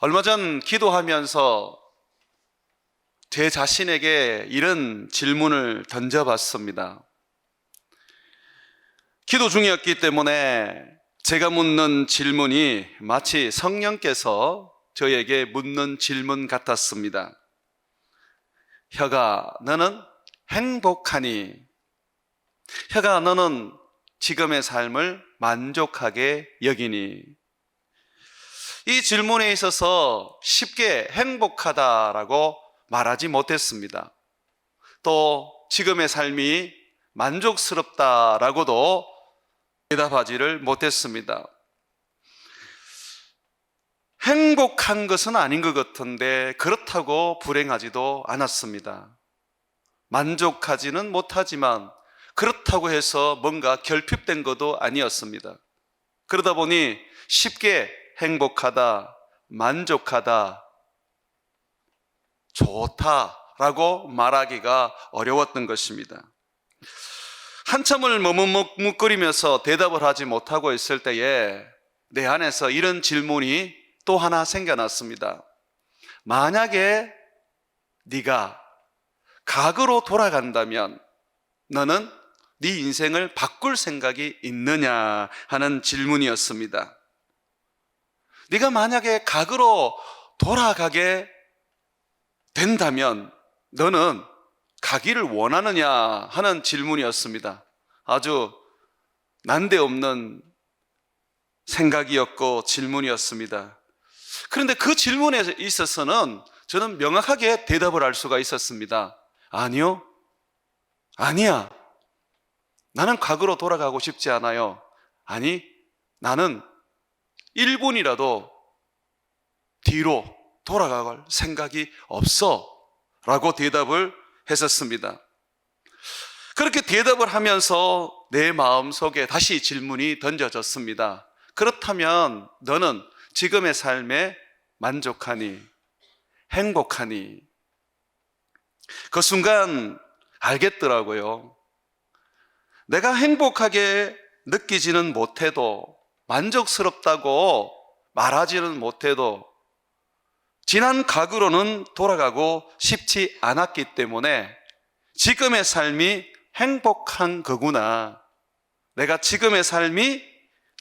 얼마 전 기도하면서 제 자신에게 이런 질문을 던져봤습니다. 기도 중이었기 때문에 제가 묻는 질문이 마치 성령께서 저에게 묻는 질문 같았습니다. 혁아, 너는 행복하니? 혁아, 너는 지금의 삶을 만족하게 여기니? 이 질문에 있어서 쉽게 행복하다라고 말하지 못했습니다. 또 지금의 삶이 만족스럽다라고도 대답하지를 못했습니다. 행복한 것은 아닌 것 같은데 그렇다고 불행하지도 않았습니다. 만족하지는 못하지만 그렇다고 해서 뭔가 결핍된 것도 아니었습니다. 그러다 보니 쉽게 행복하다, 만족하다, 좋다라고 말하기가 어려웠던 것입니다. 한참을 머뭇거리면서 대답을 하지 못하고 있을 때에 내 안에서 이런 질문이 또 하나 생겨났습니다. 만약에 네가 과거로 돌아간다면 너는 네 인생을 바꿀 생각이 있느냐 하는 질문이었습니다. 네가 만약에 과거로 돌아가게 된다면 너는 가기를 원하느냐 하는 질문이었습니다. 아주 난데없는 생각이었고 질문이었습니다. 그런데 그 질문에 있어서는 저는 명확하게 대답을 할 수가 있었습니다. 아니요, 아니야. 나는 과거로 돌아가고 싶지 않아요. 아니, 나는 1분이라도 뒤로 돌아갈 생각이 없어 라고 대답을 했었습니다. 그렇게 대답을 하면서 내 마음속에 다시 질문이 던져졌습니다. 그렇다면 너는 지금의 삶에 만족하니? 행복하니? 그 순간 알겠더라고요. 내가 행복하게 느끼지는 못해도, 만족스럽다고 말하지는 못해도 지난 과거로는 돌아가고 싶지 않았기 때문에 지금의 삶이 행복한 거구나. 내가 지금의 삶이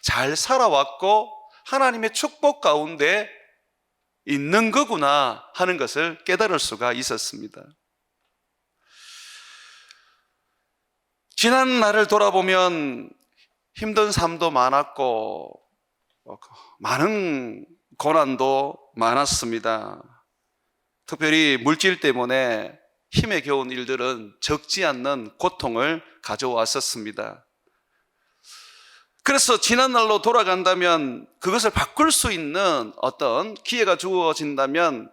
잘 살아왔고 하나님의 축복 가운데 있는 거구나 하는 것을 깨달을 수가 있었습니다. 지난 날을 돌아보면 힘든 삶도 많았고 많은 고난도 많았습니다. 특별히 물질 때문에 힘에 겨운 일들은 적지 않는 고통을 가져왔었습니다. 그래서 지난날로 돌아간다면 그것을 바꿀 수 있는 어떤 기회가 주어진다면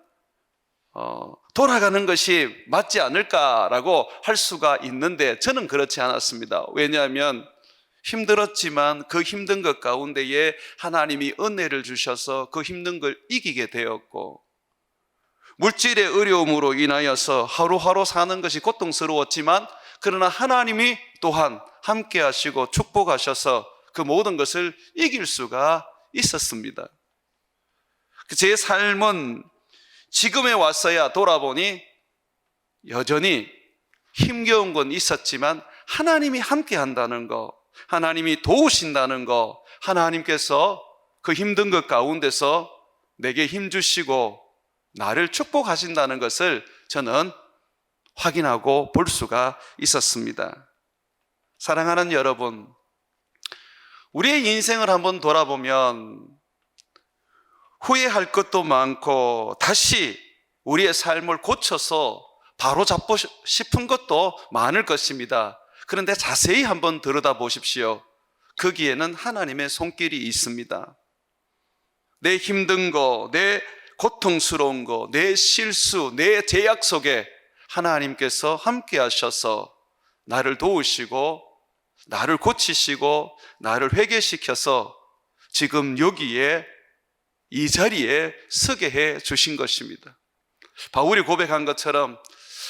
돌아가는 것이 맞지 않을까라고 할 수가 있는데 저는 그렇지 않았습니다. 왜냐하면 힘들었지만 그 힘든 것 가운데에 하나님이 은혜를 주셔서 그 힘든 걸 이기게 되었고, 물질의 어려움으로 인하여서 하루하루 사는 것이 고통스러웠지만 그러나 하나님이 또한 함께 하시고 축복하셔서 그 모든 것을 이길 수가 있었습니다. 제 삶은 지금에 와서야 돌아보니 여전히 힘겨운 건 있었지만 하나님이 함께 한다는 거, 하나님이 도우신다는 거, 하나님께서 그 힘든 것 가운데서 내게 힘 주시고 나를 축복하신다는 것을 저는 확인하고 볼 수가 있었습니다. 사랑하는 여러분, 우리의 인생을 한번 돌아보면 후회할 것도 많고 다시 우리의 삶을 고쳐서 바로 잡고 싶은 것도 많을 것입니다. 그런데 자세히 한번 들여다보십시오. 거기에는 하나님의 손길이 있습니다. 내 힘든 거, 내 고통스러운 거, 내 실수, 내 죄악 속에 하나님께서 함께 하셔서 나를 도우시고 나를 고치시고 나를 회개시켜서 지금 여기에 이 자리에 서게 해 주신 것입니다. 바울이 고백한 것처럼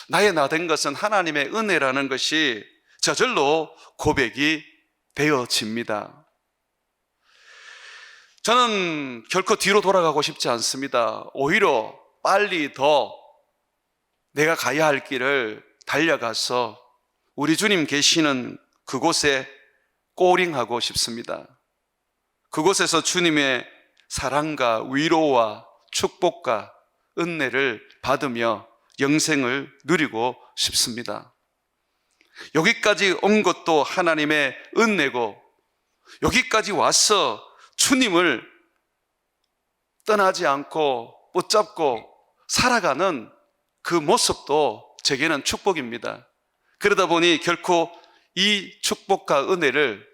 나의 나 된 것은 하나님의 은혜라는 것이 저절로 고백이 되어집니다. 저는 결코 뒤로 돌아가고 싶지 않습니다. 오히려 빨리 더 내가 가야 할 길을 달려가서 우리 주님 계시는 그곳에 꼬링하고 싶습니다. 그곳에서 주님의 사랑과 위로와 축복과 은혜를 받으며 영생을 누리고 싶습니다. 여기까지 온 것도 하나님의 은혜고, 여기까지 와서 주님을 떠나지 않고 붙잡고 살아가는 그 모습도 제게는 축복입니다. 그러다 보니 결코 이 축복과 은혜를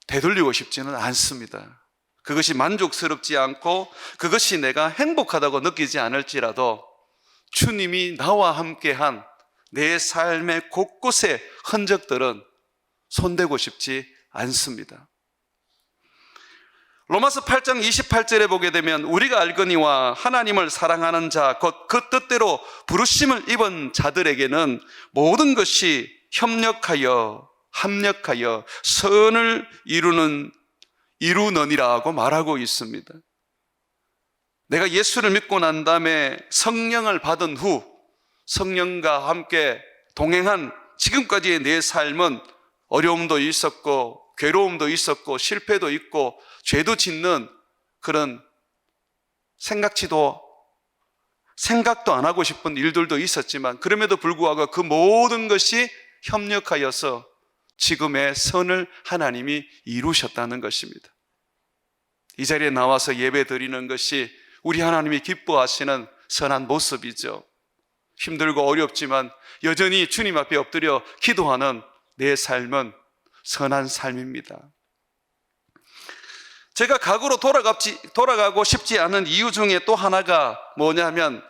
되돌리고 싶지는 않습니다. 그것이 만족스럽지 않고 그것이 내가 행복하다고 느끼지 않을지라도 주님이 나와 함께한 내 삶의 곳곳의 흔적들은 손대고 싶지 않습니다. 로마서 8장 28절에 보게 되면 우리가 알거니와 하나님을 사랑하는 자 곧 그 뜻대로 부르심을 입은 자들에게는 모든 것이 협력하여 합력하여 선을 이루느니라고 말하고 있습니다. 내가 예수를 믿고 난 다음에 성령을 받은 후 성령과 함께 동행한 지금까지의 내 삶은 어려움도 있었고 괴로움도 있었고 실패도 있고 죄도 짓는 그런 생각도 안 하고 싶은 일들도 있었지만 그럼에도 불구하고 그 모든 것이 협력하여서 지금의 선을 하나님이 이루셨다는 것입니다. 이 자리에 나와서 예배 드리는 것이 우리 하나님이 기뻐하시는 선한 모습이죠. 힘들고 어렵지만 여전히 주님 앞에 엎드려 기도하는 내 삶은 선한 삶입니다. 제가 과거로 돌아가고 싶지 않은 이유 중에 또 하나가 뭐냐면,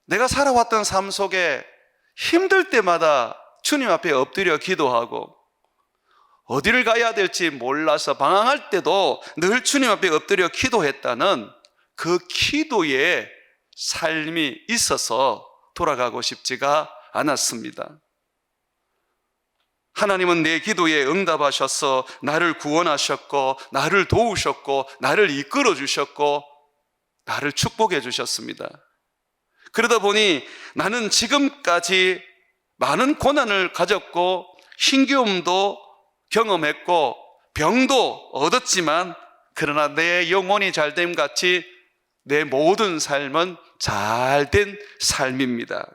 내가 살아왔던 삶 속에 힘들 때마다 주님 앞에 엎드려 기도하고 어디를 가야 될지 몰라서 방황할 때도 늘 주님 앞에 엎드려 기도했다는 그 기도의 삶이 있어서 돌아가고 싶지가 않았습니다. 하나님은 내 기도에 응답하셔서 나를 구원하셨고 나를 도우셨고 나를 이끌어 주셨고 나를 축복해 주셨습니다. 그러다 보니 나는 지금까지 많은 고난을 가졌고 힘겨움도 경험했고 병도 얻었지만 그러나 내 영혼이 잘됨 같이 내 모든 삶은 잘된 삶입니다.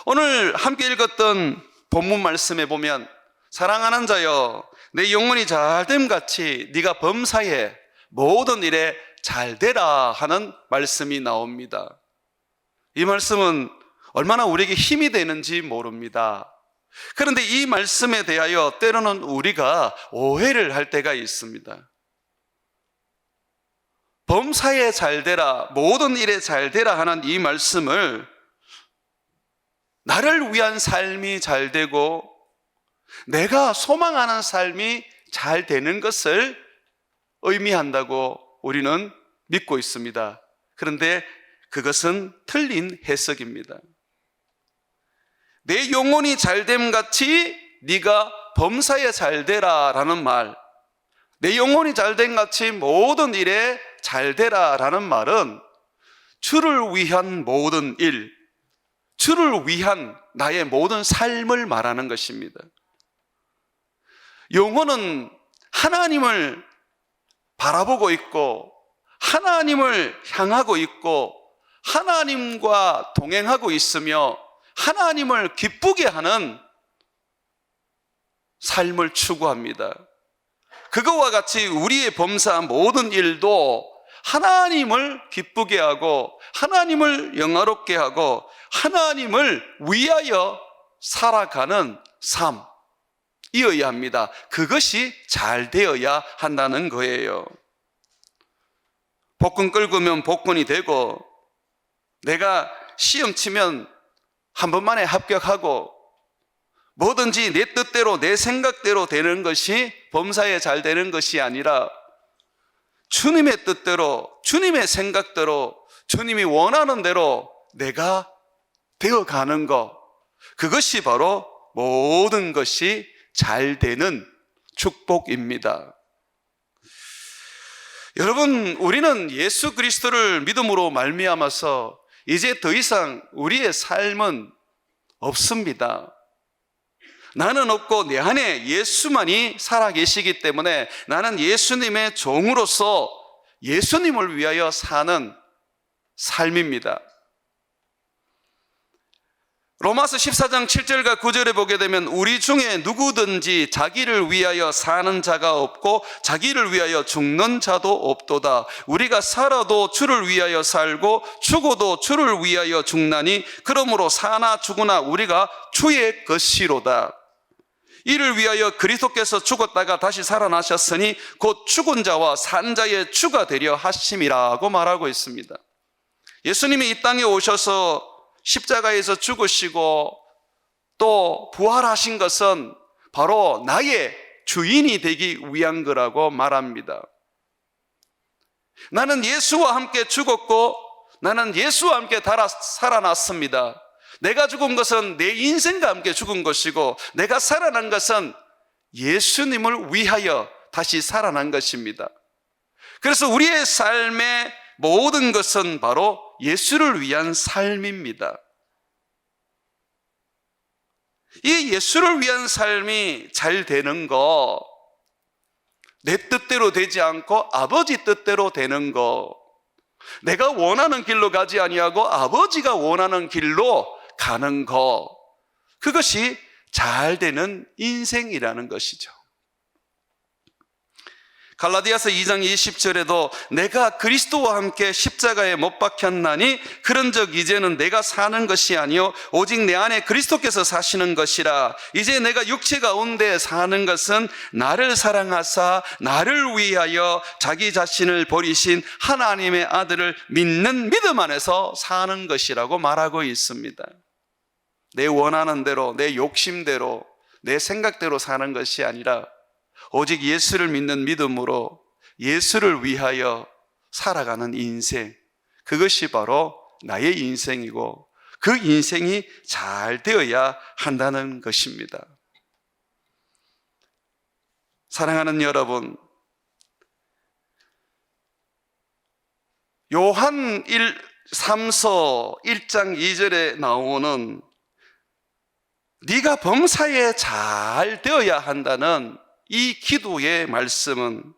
오늘 함께 읽었던 본문 말씀에 보면 사랑하는 자여 내 영혼이 잘됨 같이 네가 범사에 모든 일에 잘되라 하는 말씀이 나옵니다. 이 말씀은 얼마나 우리에게 힘이 되는지 모릅니다. 그런데 이 말씀에 대하여 때로는 우리가 오해를 할 때가 있습니다. 범사에 잘되라, 모든 일에 잘되라 하는 이 말씀을 나를 위한 삶이 잘되고 내가 소망하는 삶이 잘 되는 것을 의미한다고 우리는 믿고 있습니다. 그런데 그것은 틀린 해석입니다. 내 영혼이 잘됨 같이 네가 범사에 잘되라 라는 말, 내 영혼이 잘됨 같이 모든 일에 잘되라 라는 말은 주를 위한 모든 일, 주를 위한 나의 모든 삶을 말하는 것입니다. 영혼은 하나님을 바라보고 있고 하나님을 향하고 있고 하나님과 동행하고 있으며 하나님을 기쁘게 하는 삶을 추구합니다. 그거와 같이 우리의 범사한 모든 일도 하나님을 기쁘게 하고 하나님을 영화롭게 하고 하나님을 위하여 살아가는 삶이어야 합니다. 그것이 잘 되어야 한다는 거예요. 복권 끌고면 복권이 되고 내가 시험 치면 한 번만에 합격하고 뭐든지 내 뜻대로 내 생각대로 되는 것이 범사에 잘 되는 것이 아니라 주님의 뜻대로 주님의 생각대로 주님이 원하는 대로 내가 되어가는 것, 그것이 바로 모든 것이 잘 되는 축복입니다. 여러분, 우리는 예수 그리스도를 믿음으로 말미암아서 이제 더 이상 우리의 삶은 없습니다. 나는 없고 내 안에 예수만이 살아계시기 때문에 나는 예수님의 종으로서 예수님을 위하여 사는 삶입니다. 로마서 14장 7절과 9절에 보게 되면 우리 중에 누구든지 자기를 위하여 사는 자가 없고 자기를 위하여 죽는 자도 없도다. 우리가 살아도 주를 위하여 살고 죽어도 주를 위하여 죽나니 그러므로 사나 죽으나 우리가 주의 것이로다. 이를 위하여 그리스도께서 죽었다가 다시 살아나셨으니 곧 죽은 자와 산 자의 주가 되려 하심이라고 말하고 있습니다. 예수님이 이 땅에 오셔서 십자가에서 죽으시고 또 부활하신 것은 바로 나의 주인이 되기 위한 거라고 말합니다. 나는 예수와 함께 죽었고 나는 예수와 함께 살아났습니다. 내가 죽은 것은 내 인생과 함께 죽은 것이고 내가 살아난 것은 예수님을 위하여 다시 살아난 것입니다. 그래서 우리의 삶의 모든 것은 바로 예수를 위한 삶입니다. 이 예수를 위한 삶이 잘 되는 거, 내 뜻대로 되지 않고 아버지 뜻대로 되는 거, 내가 원하는 길로 가지 아니하고 아버지가 원하는 길로 가는 거, 그것이 잘 되는 인생이라는 것이죠. 갈라디아서 2장 20절에도 내가 그리스도와 함께 십자가에 못 박혔나니 그런즉 이제는 내가 사는 것이 아니요 오직 내 안에 그리스도께서 사시는 것이라. 이제 내가 육체 가운데 사는 것은 나를 사랑하사 나를 위하여 자기 자신을 버리신 하나님의 아들을 믿는 믿음 안에서 사는 것이라고 말하고 있습니다. 내 원하는 대로, 내 욕심대로, 내 생각대로 사는 것이 아니라 오직 예수를 믿는 믿음으로 예수를 위하여 살아가는 인생, 그것이 바로 나의 인생이고 그 인생이 잘 되어야 한다는 것입니다. 사랑하는 여러분, 요한 3서 1장 2절에 나오는 네가 범사에 잘 되어야 한다는 이 기도의 말씀은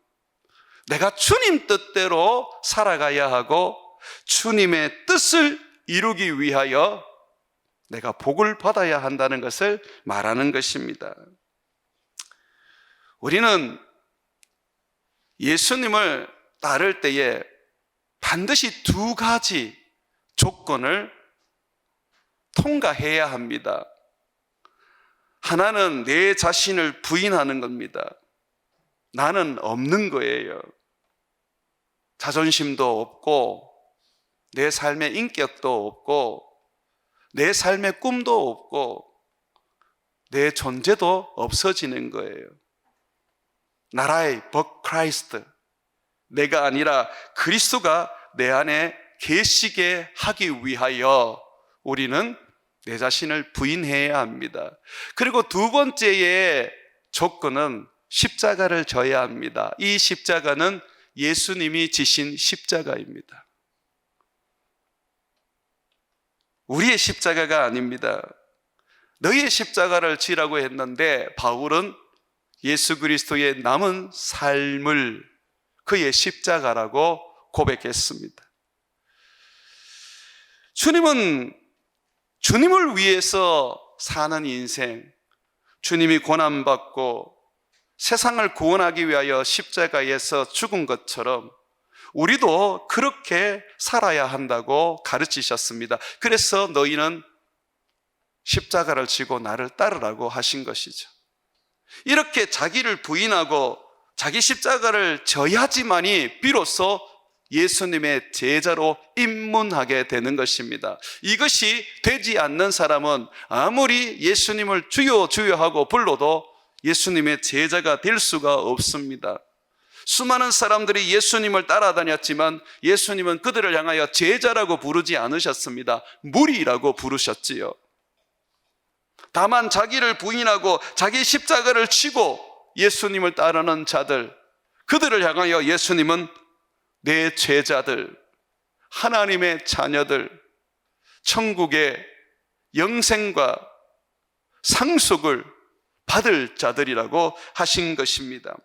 내가 주님 뜻대로 살아가야 하고 주님의 뜻을 이루기 위하여 내가 복을 받아야 한다는 것을 말하는 것입니다. 우리는 예수님을 따를 때에 반드시 두 가지 조건을 통과해야 합니다. 하나는 내 자신을 부인하는 겁니다. 나는 없는 거예요. 자존심도 없고 내 삶의 인격도 없고 내 삶의 꿈도 없고 내 존재도 없어지는 거예요. 나라의 but Christ, 내가 아니라 그리스도가 내 안에 계시게 하기 위하여 우리는 내 자신을 부인해야 합니다. 그리고 두 번째의 조건은 십자가를 져야 합니다. 이 십자가는 예수님이 지신 십자가입니다. 우리의 십자가가 아닙니다. 너희의 십자가를 지라고 했는데 바울은 예수 그리스도의 남은 삶을 그의 십자가라고 고백했습니다. 주님을 위해서 사는 인생, 주님이 고난받고 세상을 구원하기 위하여 십자가에서 죽은 것처럼 우리도 그렇게 살아야 한다고 가르치셨습니다. 그래서 너희는 십자가를 지고 나를 따르라고 하신 것이죠. 이렇게 자기를 부인하고 자기 십자가를 져야지만이 비로소 예수님의 제자로 입문하게 되는 것입니다. 이것이 되지 않는 사람은 아무리 예수님을 주여 주여 하고 불러도 예수님의 제자가 될 수가 없습니다. 수많은 사람들이 예수님을 따라다녔지만 예수님은 그들을 향하여 제자라고 부르지 않으셨습니다. 무리라고 부르셨지요. 다만 자기를 부인하고 자기 십자가를 치고 예수님을 따르는 자들, 그들을 향하여 예수님은 내 제자들, 하나님의 자녀들, 천국의 영생과 상속을 받을 자들이라고 하신 것입니다.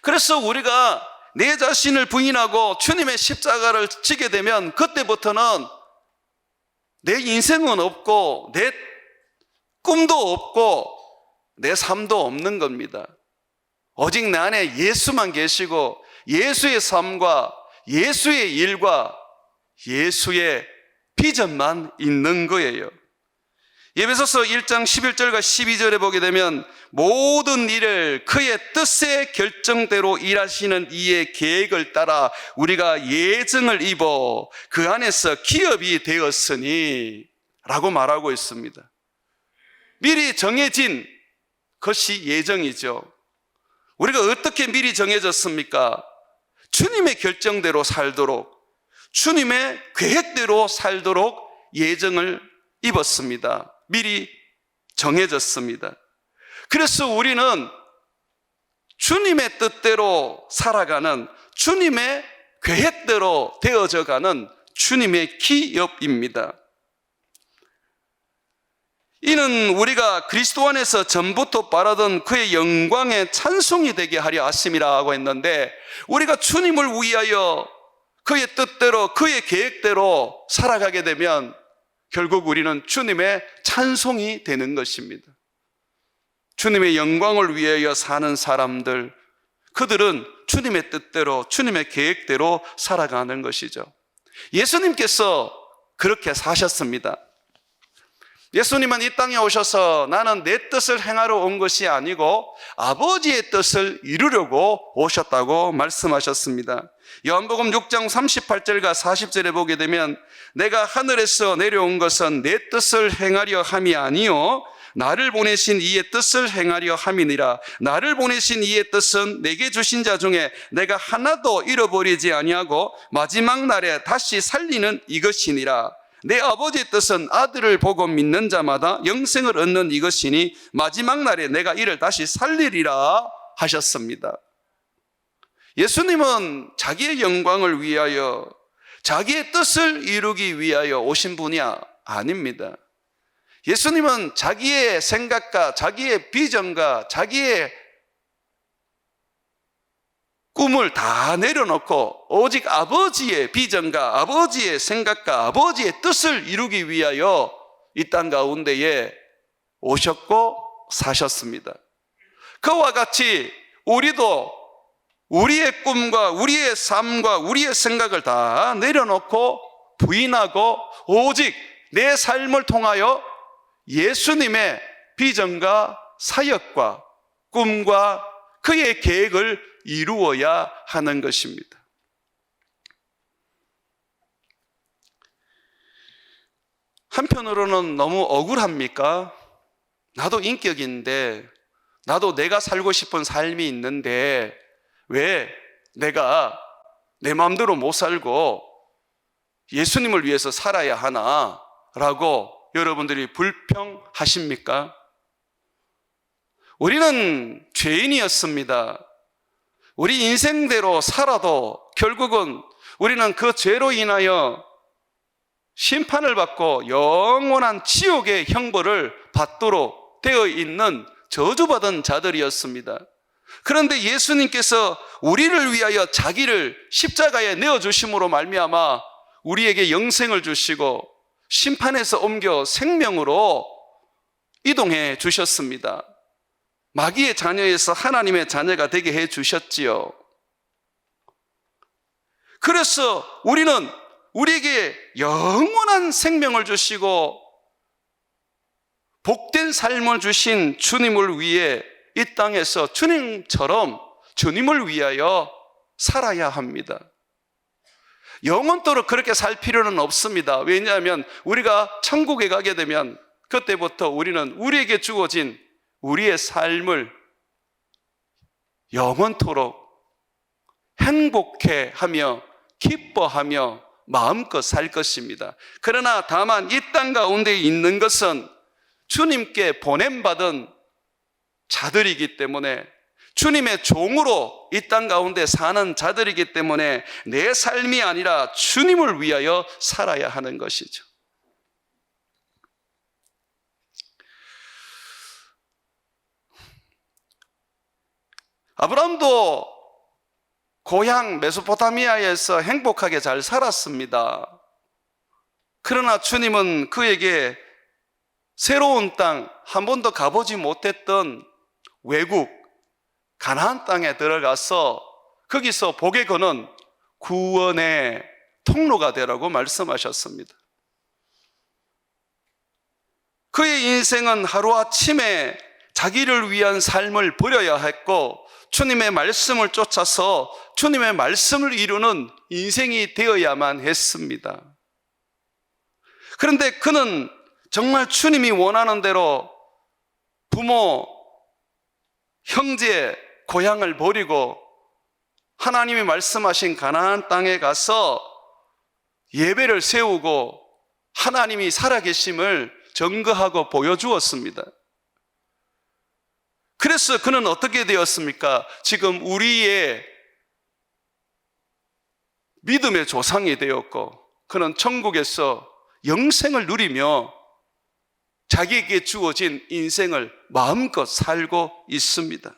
그래서 우리가 내 자신을 부인하고 주님의 십자가를 지게 되면 그때부터는 내 인생은 없고 내 꿈도 없고 내 삶도 없는 겁니다. 오직 내 안에 예수만 계시고 예수의 삶과 예수의 일과 예수의 비전만 있는 거예요. 에베소서 1장 11절과 12절에 보게 되면 모든 일을 그의 뜻의 결정대로 일하시는 이의 계획을 따라 우리가 예정을 입어 그 안에서 기업이 되었으니 라고 말하고 있습니다. 미리 정해진 것이 예정이죠. 우리가 어떻게 미리 정해졌습니까? 주님의 결정대로 살도록, 주님의 계획대로 살도록 예정을 입었습니다. 미리 정해졌습니다. 그래서 우리는 주님의 뜻대로 살아가는, 주님의 계획대로 되어져가는 주님의 기업입니다. 이는 우리가 그리스도 안에서 전부터 바라던 그의 영광의 찬송이 되게 하려 하심이라 하고 했는데, 우리가 주님을 위하여 그의 뜻대로 그의 계획대로 살아가게 되면 결국 우리는 주님의 찬송이 되는 것입니다. 주님의 영광을 위하여 사는 사람들, 그들은 주님의 뜻대로 주님의 계획대로 살아가는 것이죠. 예수님께서 그렇게 사셨습니다. 예수님은 이 땅에 오셔서 나는 내 뜻을 행하러 온 것이 아니고 아버지의 뜻을 이루려고 오셨다고 말씀하셨습니다. 요한복음 6장 38절과 40절에 보게 되면 내가 하늘에서 내려온 것은 내 뜻을 행하려 함이 아니요 나를 보내신 이의 뜻을 행하려 함이니라. 나를 보내신 이의 뜻은 내게 주신 자 중에 내가 하나도 잃어버리지 아니하고 마지막 날에 다시 살리는 이것이니라. 내 아버지의 뜻은 아들을 보고 믿는 자마다 영생을 얻는 이것이니 마지막 날에 내가 이를 다시 살리리라 하셨습니다. 예수님은 자기의 영광을 위하여, 자기의 뜻을 이루기 위하여 오신 분이 아닙니다. 예수님은 자기의 생각과 자기의 비전과 자기의 꿈을 다 내려놓고 오직 아버지의 비전과 아버지의 생각과 아버지의 뜻을 이루기 위하여 이 땅 가운데에 오셨고 사셨습니다. 그와 같이 우리도 우리의 꿈과 우리의 삶과 우리의 생각을 다 내려놓고 부인하고 오직 내 삶을 통하여 예수님의 비전과 사역과 꿈과 그의 계획을 이루어야 하는 것입니다. 한편으로는 너무 억울합니까? 나도 인격인데, 나도 내가 살고 싶은 삶이 있는데 왜 내가 내 마음대로 못 살고 예수님을 위해서 살아야 하나? 라고 여러분들이 불평하십니까? 우리는 죄인이었습니다. 우리 인생대로 살아도 결국은 우리는 그 죄로 인하여 심판을 받고 영원한 지옥의 형벌을 받도록 되어 있는 저주받은 자들이었습니다. 그런데 예수님께서 우리를 위하여 자기를 십자가에 내어주심으로 말미암아 우리에게 영생을 주시고 심판에서 옮겨 생명으로 이동해 주셨습니다. 마귀의 자녀에서 하나님의 자녀가 되게 해 주셨지요. 그래서 우리는 우리에게 영원한 생명을 주시고 복된 삶을 주신 주님을 위해 이 땅에서 주님처럼 주님을 위하여 살아야 합니다. 영원토록 그렇게 살 필요는 없습니다. 왜냐하면 우리가 천국에 가게 되면 그때부터 우리는 우리에게 주어진 우리의 삶을 영원토록 행복해하며 기뻐하며 마음껏 살 것입니다. 그러나 다만 이 땅 가운데 있는 것은 주님께 보냄받은 자들이기 때문에, 주님의 종으로 이 땅 가운데 사는 자들이기 때문에 내 삶이 아니라 주님을 위하여 살아야 하는 것이죠. 아브라함도 고향 메소포타미아에서 행복하게 잘 살았습니다. 그러나 주님은 그에게 새로운 땅, 한 번도 가보지 못했던 외국 가나안 땅에 들어가서 거기서 복에 거는 구원의 통로가 되라고 말씀하셨습니다. 그의 인생은 하루아침에 자기를 위한 삶을 버려야 했고, 주님의 말씀을 쫓아서 주님의 말씀을 이루는 인생이 되어야만 했습니다. 그런데 그는 정말 주님이 원하는 대로 부모, 형제, 고향을 버리고 하나님이 말씀하신 가나안 땅에 가서 예배를 세우고 하나님이 살아계심을 증거하고 보여주었습니다. 그래서 그는 어떻게 되었습니까? 지금 우리의 믿음의 조상이 되었고, 그는 천국에서 영생을 누리며 자기에게 주어진 인생을 마음껏 살고 있습니다.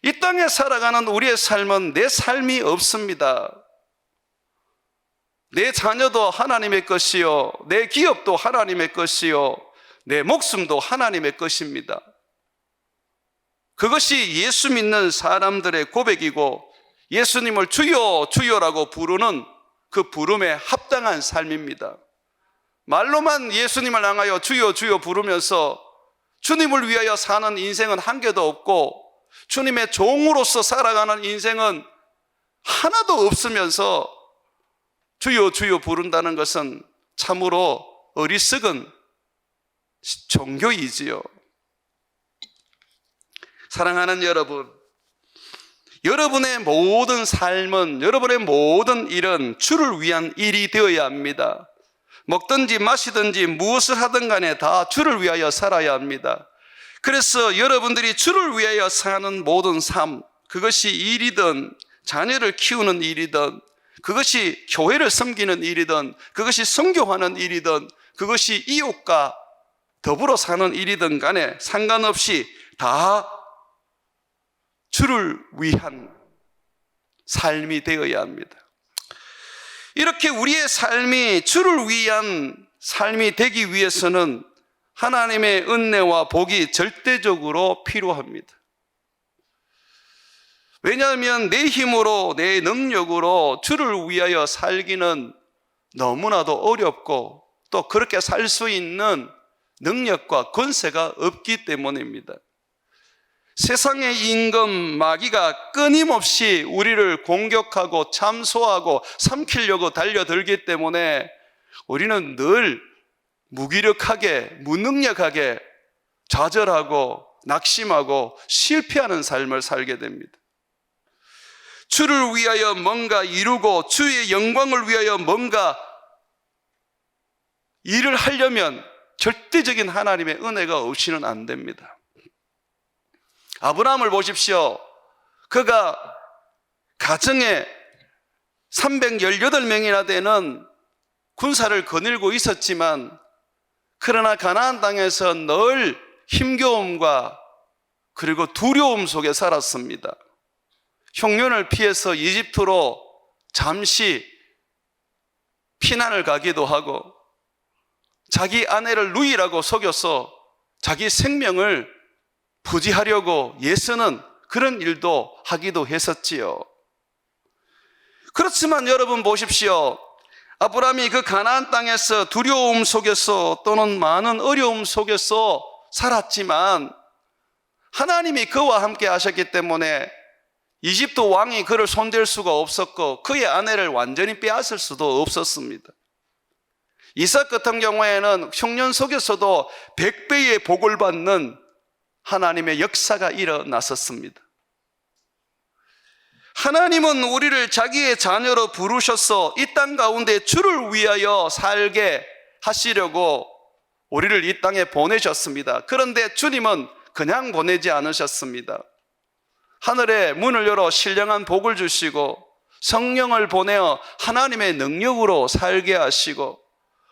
이 땅에 살아가는 우리의 삶은 내 삶이 없습니다. 내 자녀도 하나님의 것이요, 내 기업도 하나님의 것이요, 내 목숨도 하나님의 것입니다. 그것이 예수 믿는 사람들의 고백이고, 예수님을 주여 주여라고 부르는 그 부름에 합당한 삶입니다. 말로만 예수님을 향하여 주여 주여 부르면서 주님을 위하여 사는 인생은 한 개도 없고, 주님의 종으로서 살아가는 인생은 하나도 없으면서 주여 주여 부른다는 것은 참으로 어리석은 종교이지요. 사랑하는 여러분, 여러분의 모든 삶은, 여러분의 모든 일은 주를 위한 일이 되어야 합니다. 먹든지 마시든지 무엇을 하든 간에 다 주를 위하여 살아야 합니다. 그래서 여러분들이 주를 위하여 사는 모든 삶, 그것이 일이든 자녀를 키우는 일이든, 그것이 교회를 섬기는 일이든, 그것이 선교하는 일이든, 그것이 이웃과 더불어 사는 일이든 간에 상관없이 다 주를 위한 삶이 되어야 합니다. 이렇게 우리의 삶이 주를 위한 삶이 되기 위해서는 하나님의 은혜와 복이 절대적으로 필요합니다. 왜냐하면 내 힘으로, 내 능력으로 주를 위하여 살기는 너무나도 어렵고, 또 그렇게 살 수 있는 능력과 권세가 없기 때문입니다. 세상의 임금 마귀가 끊임없이 우리를 공격하고 참소하고 삼키려고 달려들기 때문에 우리는 늘 무기력하게, 무능력하게 좌절하고 낙심하고 실패하는 삶을 살게 됩니다. 주를 위하여 뭔가 이루고 주의 영광을 위하여 뭔가 일을 하려면 절대적인 하나님의 은혜가 없이는 안 됩니다. 아브라함을 보십시오. 그가 가정에 318명이나 되는 군사를 거닐고 있었지만, 그러나 가나안 땅에서 늘 힘겨움과 그리고 두려움 속에 살았습니다. 흉년을 피해서 이집트로 잠시 피난을 가기도 하고, 자기 아내를 누이라고 속여서 자기 생명을 부지하려고 애쓰는 그런 일도 하기도 했었지요. 그렇지만 여러분 보십시오. 아브라함이 그 가나안 땅에서 두려움 속에서 또는 많은 어려움 속에서 살았지만, 하나님이 그와 함께 하셨기 때문에 이집트 왕이 그를 손댈 수가 없었고, 그의 아내를 완전히 빼앗을 수도 없었습니다. 이삭 같은 경우에는 흉년 속에서도 100배의 복을 받는 하나님의 역사가 일어났었습니다. 하나님은 우리를 자기의 자녀로 부르셔서 이 땅 가운데 주를 위하여 살게 하시려고 우리를 이 땅에 보내셨습니다. 그런데 주님은 그냥 보내지 않으셨습니다. 하늘의 문을 열어 신령한 복을 주시고 성령을 보내어 하나님의 능력으로 살게 하시고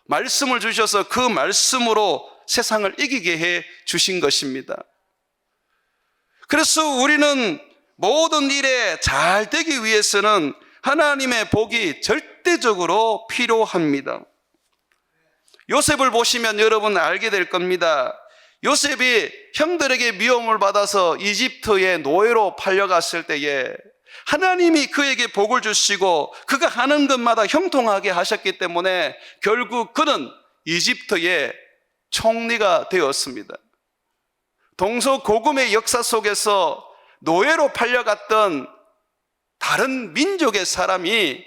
말씀을 주셔서 그 말씀으로 세상을 이기게 해 주신 것입니다. 그래서 우리는 모든 일에 잘 되기 위해서는 하나님의 복이 절대적으로 필요합니다. 요셉을 보시면 여러분 알게 될 겁니다. 요셉이 형들에게 미움을 받아서 이집트의 노예로 팔려갔을 때에 하나님이 그에게 복을 주시고 그가 하는 것마다 형통하게 하셨기 때문에 결국 그는 이집트의 총리가 되었습니다. 동서고금의 역사 속에서 노예로 팔려갔던 다른 민족의 사람이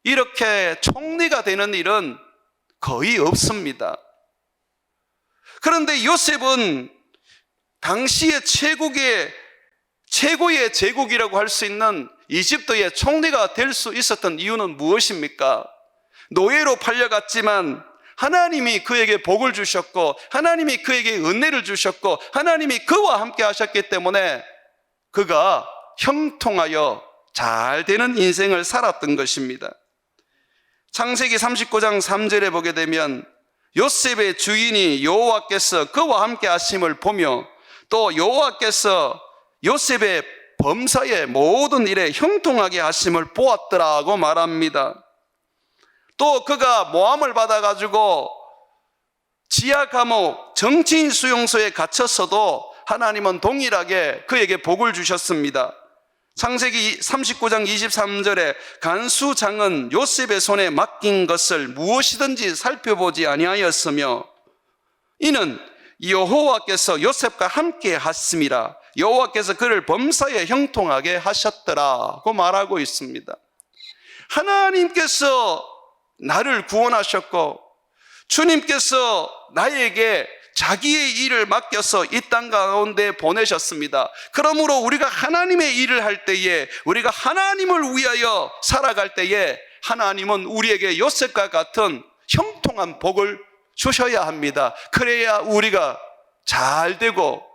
이렇게 총리가 되는 일은 거의 없습니다. 그런데 요셉은 당시의 최고의 제국이라고 할 수 있는 이집트의 총리가 될 수 있었던 이유는 무엇입니까? 노예로 팔려갔지만 하나님이 그에게 복을 주셨고 하나님이 그에게 은혜를 주셨고 하나님이 그와 함께 하셨기 때문에 그가 형통하여 잘 되는 인생을 살았던 것입니다. 창세기 39장 3절에 보게 되면 요셉의 주인이 여호와께서 그와 함께 하심을 보며 또 여호와께서 요셉의 범사의 모든 일에 형통하게 하심을 보았더라고 말합니다. 또 그가 모함을 받아가지고 지하 감옥 정치인 수용소에 갇혔어도 하나님은 동일하게 그에게 복을 주셨습니다. 창세기 39장 23절에 간수장은 요셉의 손에 맡긴 것을 무엇이든지 살펴보지 아니하였으며 이는 여호와께서 요셉과 함께 하심이라 여호와께서 그를 범사에 형통하게 하셨더라고 말하고 있습니다. 하나님께서 나를 구원하셨고 주님께서 나에게 자기의 일을 맡겨서 이 땅 가운데 보내셨습니다. 그러므로 우리가 하나님의 일을 할 때에 우리가 하나님을 위하여 살아갈 때에 하나님은 우리에게 요셉과 같은 형통한 복을 주셔야 합니다. 그래야 우리가 잘 되고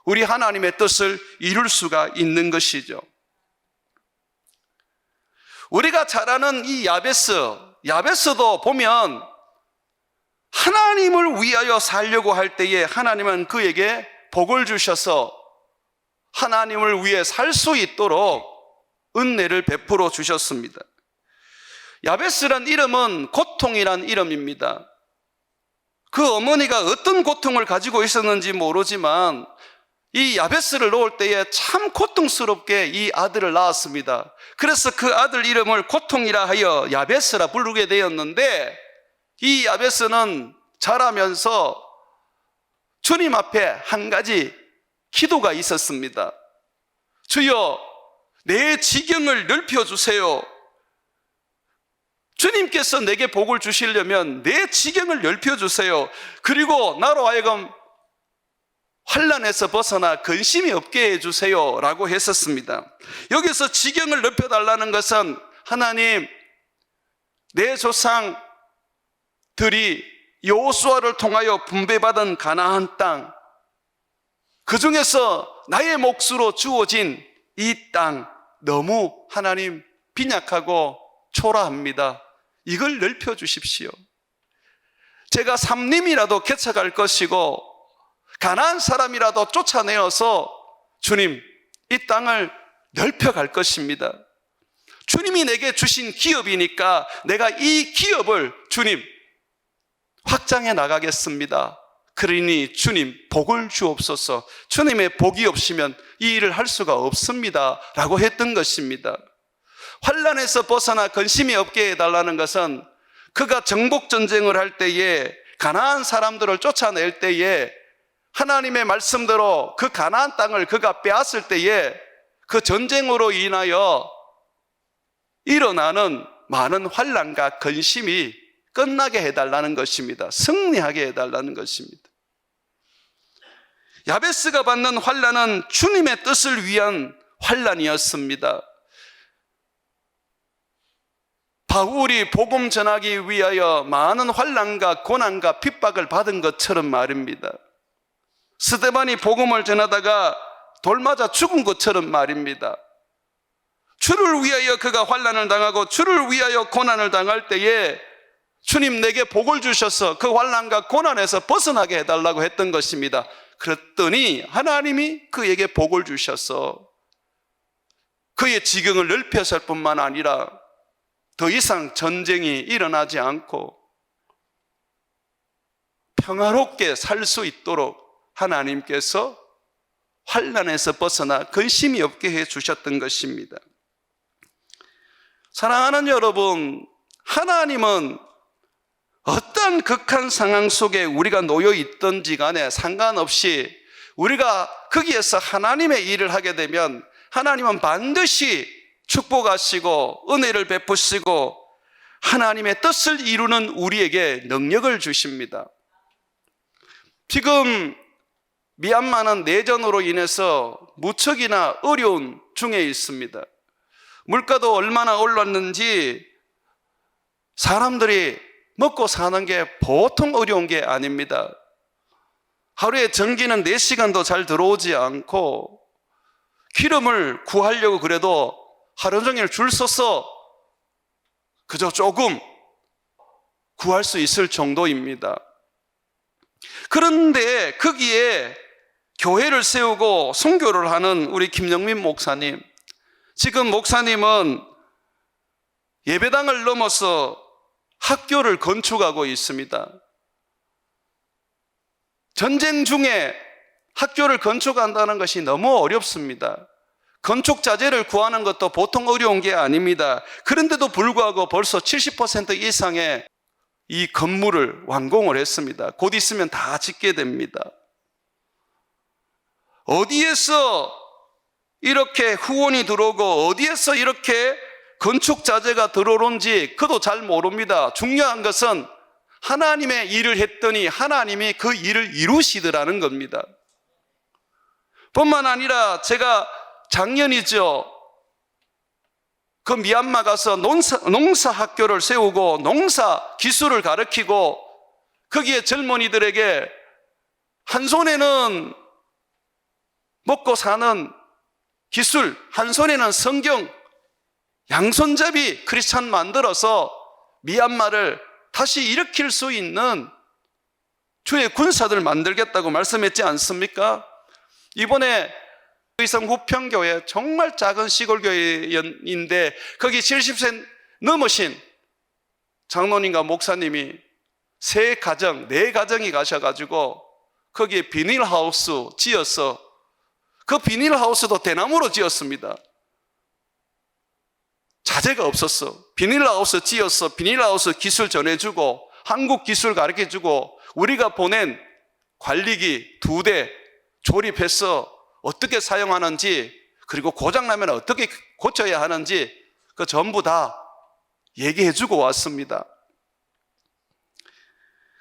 우리 하나님의 뜻을 이룰 수가 있는 것이죠. 우리가 잘 아는 이 야베스도 보면 하나님을 위하여 살려고 할 때에 하나님은 그에게 복을 주셔서 하나님을 위해 살 수 있도록 은혜를 베풀어 주셨습니다. 야베스란 이름은 고통이란 이름입니다. 그 어머니가 어떤 고통을 가지고 있었는지 모르지만 이 야베스를 놓을 때에 참 고통스럽게 이 아들을 낳았습니다. 그래서 그 아들 이름을 고통이라 하여 야베스라 부르게 되었는데 이 야베스는 자라면서 주님 앞에 한 가지 기도가 있었습니다. 주여 내 지경을 넓혀주세요. 주님께서 내게 복을 주시려면 내 지경을 넓혀주세요. 그리고 나로 하여금 환난에서 벗어나 근심이 없게 해주세요 라고 했었습니다. 여기서 지경을 넓혀달라는 것은 하나님 내 조상들이 여호수아를 통하여 분배받은 가나안 땅, 그 중에서 나의 몫으로 주어진 이 땅 너무 하나님 빈약하고 초라합니다. 이걸 넓혀주십시오. 제가 삼림이라도 개척할 것이고 가나안 사람이라도 쫓아내어서 주님 이 땅을 넓혀갈 것입니다. 주님이 내게 주신 기업이니까 내가 이 기업을 주님 확장해 나가겠습니다. 그러니 주님 복을 주옵소서. 주님의 복이 없으면 이 일을 할 수가 없습니다 라고 했던 것입니다. 환난에서 벗어나 근심이 없게 해달라는 것은 그가 정복전쟁을 할 때에 가나안 사람들을 쫓아낼 때에 하나님의 말씀대로 그 가나안 땅을 그가 빼앗을 때에 그 전쟁으로 인하여 일어나는 많은 환난과 근심이 끝나게 해달라는 것입니다. 승리하게 해달라는 것입니다. 야베스가 받는 환난은 주님의 뜻을 위한 환난이었습니다. 바울이 복음 전하기 위하여 많은 환난과 고난과 핍박을 받은 것처럼 말입니다. 스데반이 복음을 전하다가 돌 맞아 죽은 것처럼 말입니다. 주를 위하여 그가 환난을 당하고 주를 위하여 고난을 당할 때에 주님 내게 복을 주셔서 그 환난과 고난에서 벗어나게 해달라고 했던 것입니다. 그랬더니 하나님이 그에게 복을 주셔서 그의 지경을 넓혔을 뿐만 아니라 더 이상 전쟁이 일어나지 않고 평화롭게 살 수 있도록 하나님께서 환난에서 벗어나 근심이 없게 해주셨던 것입니다. 사랑하는 여러분, 하나님은 어떤 극한 상황 속에 우리가 놓여 있든지 간에 상관없이 우리가 거기에서 하나님의 일을 하게 되면 하나님은 반드시 축복하시고 은혜를 베푸시고 하나님의 뜻을 이루는 우리에게 능력을 주십니다. 지금 미얀마는 내전으로 인해서 무척이나 어려운 중에 있습니다. 물가도 얼마나 올랐는지 사람들이 먹고 사는 게 보통 어려운 게 아닙니다. 하루에 전기는 4시간도 잘 들어오지 않고 기름을 구하려고 그래도 하루 종일 줄 서서 그저 조금 구할 수 있을 정도입니다. 그런데 거기에 교회를 세우고 선교를 하는 우리 김영민 목사님, 지금 목사님은 예배당을 넘어서 학교를 건축하고 있습니다. 전쟁 중에 학교를 건축한다는 것이 너무 어렵습니다. 건축 자재를 구하는 것도 보통 어려운 게 아닙니다. 그런데도 불구하고 벌써 70% 이상의 이 건물을 완공을 했습니다. 곧 있으면 다 짓게 됩니다. 어디에서 이렇게 후원이 들어오고 어디에서 이렇게 건축 자재가 들어오는지 그도 잘 모릅니다. 중요한 것은 하나님의 일을 했더니 하나님이 그 일을 이루시더라는 겁니다. 뿐만 아니라 제가 작년이죠, 그 미얀마 가서 농사 학교를 세우고 농사 기술을 가르치고 거기에 젊은이들에게 한 손에는 먹고 사는 기술, 한 손에는 성경, 양손잡이 크리스찬 만들어서 미얀마를 다시 일으킬 수 있는 주의 군사들 만들겠다고 말씀했지 않습니까? 이번에 의성 후평교회, 정말 작은 시골교회인데 거기 70세 넘으신 장로님과 목사님이 4가정이 가셔가지고 거기에 비닐하우스 지어서 그 비닐하우스도 대나무로 지었습니다. 자재가 없었어. 비닐하우스 지어서 비닐하우스 기술 전해주고 한국 기술 가르쳐주고 우리가 보낸 관리기 2대 조립해서 어떻게 사용하는지, 그리고 고장나면 어떻게 고쳐야 하는지 그 전부 다 얘기해주고 왔습니다.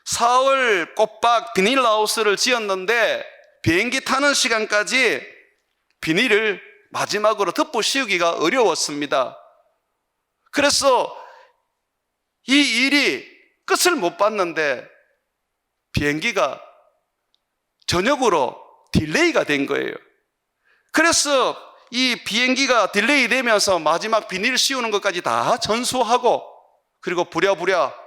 4월 꼬박 비닐하우스를 지었는데 비행기 타는 시간까지 비닐을 마지막으로 덮어 씌우기가 어려웠습니다. 그래서 이 일이 끝을 못 봤는데 비행기가 저녁으로 딜레이가 된 거예요. 그래서 이 비행기가 딜레이 되면서 마지막 비닐 씌우는 것까지 다 전수하고 그리고 부랴부랴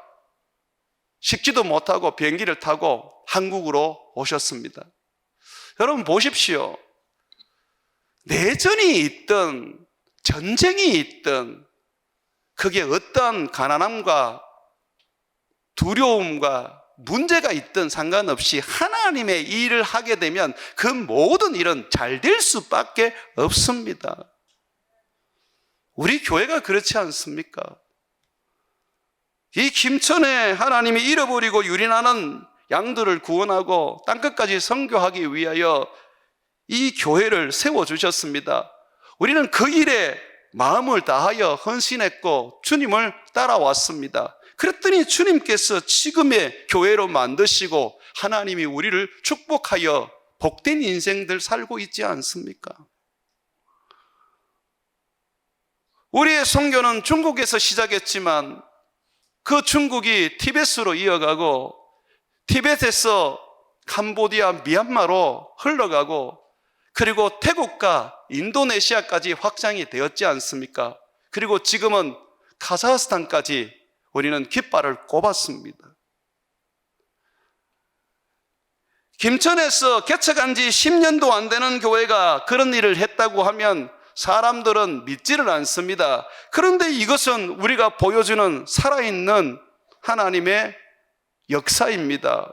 식지도 못하고 비행기를 타고 한국으로 오셨습니다. 여러분 보십시오. 내전이 있든 전쟁이 있든 그게 어떤 가난함과 두려움과 문제가 있든 상관없이 하나님의 일을 하게 되면 그 모든 일은 잘 될 수밖에 없습니다. 우리 교회가 그렇지 않습니까? 이 김천에 하나님이 잃어버리고 유린하는 양들을 구원하고 땅끝까지 선교하기 위하여 이 교회를 세워주셨습니다. 우리는 그 일에 마음을 다하여 헌신했고 주님을 따라왔습니다. 그랬더니 주님께서 지금의 교회로 만드시고 하나님이 우리를 축복하여 복된 인생들 살고 있지 않습니까? 우리의 선교는 중국에서 시작했지만 그 중국이 티베트로 이어가고 티베트에서 캄보디아, 미얀마로 흘러가고 그리고 태국과 인도네시아까지 확장이 되었지 않습니까? 그리고 지금은 카자흐스탄까지 우리는 깃발을 꼽았습니다. 김천에서 개척한 지 10년도 안 되는 교회가 그런 일을 했다고 하면 사람들은 믿지를 않습니다. 그런데 이것은 우리가 보여주는 살아있는 하나님의 역사입니다.